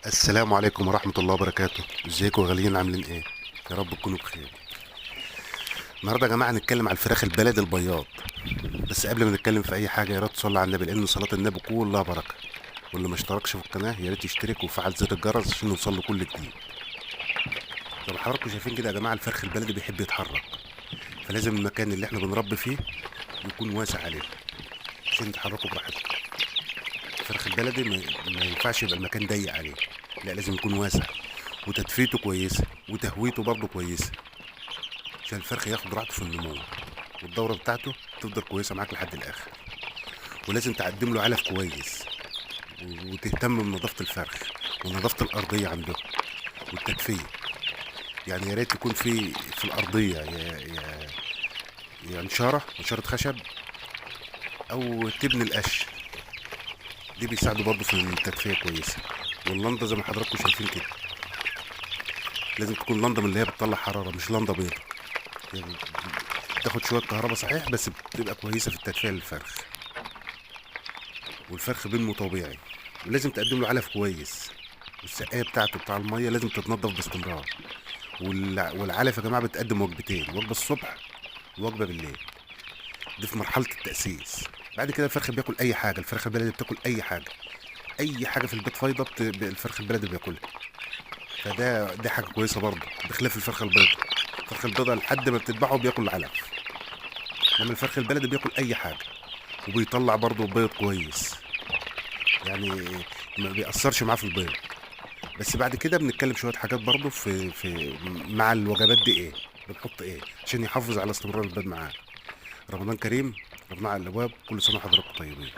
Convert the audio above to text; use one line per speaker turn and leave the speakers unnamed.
السلام عليكم ورحمة الله وبركاته. ازيكم يا غاليين، عاملين ايه؟ يا رب تكونوا بخير. النهارده يا جماعة هنتكلم على الفراخ البلدي البياض. بس قبل ما نتكلم في اي حاجة، يا ريت تصلي على النبي، لان صلاة النبي كلها بركة. واللي ما اشتركش في القناة يا ريت يشترك ويفعل زر الجرس عشان يوصل له كل جديد. زي ما حضراتكم شايفين كده يا جماعة، الفرخ البلدي بيحب يتحرك، فلازم المكان اللي احنا بنربي فيه يكون واسع عليه عشان يتحركوا براحتهم. الفرخ البلدي ما ينفعش يبقى المكان ضيق عليه، لا لازم يكون واسع، وتدفيته كويسة وتهويته برضه كويسة عشان الفرخ ياخد راحته في النمو، والدورة بتاعته تفضل كويسة معاك لحد الآخر. ولازم تقدم له علف كويس، وتهتم بنظافة الفرخ ونظافة الأرضية عنده والتدفئة. يعني يا ريت يكون في الأرضية يا نشارة خشب، أو تبني القش، دي بيساعدوا برضه في التدفئة كويسة. واللندا زي ما حضراتكم شايفين كده، لازم تكون لندا من اللي هي بتطلع حرارة، مش لندا بيضة. يعني بتاخد شوية كهرباء صحيح، بس بتبقى كويسة في التدفئة للفرخ. والفرخ بينمو طبيعي، ولازم تقدم له علف كويس، والسقايه بتاعته بتاع الميه لازم تتنضف باستمرار. والعلف يا جماعه بتقدم وجبتين، وجبه الصبح ووجبه بالليل، دي في مرحله التاسيس. بعد كده الفرخ بياكل اي حاجه، الفرخه البلدي بتاكل اي حاجه، اي حاجه في البيت فايضه الفرخ البلدي بياكلها. دي حاجه كويسه برضه، بخلاف الفرخه البيضاء. الفرخه البيضاء لحد ما بتذبحه بياكل العلف، انما الفرخ البلدي بياكل اي حاجه، وبيطلع برضه بيض كويس، يعني ما بيأثرش معاه في البيض. بس بعد كده بنتكلم شويه حاجات برضو في مع الوجبات دي، ايه بنحط ايه عشان يحافظ على استمرار البيض معاه. رمضان كريم، رمضان على الابواب، كل سنه وحضراتكم طيبين.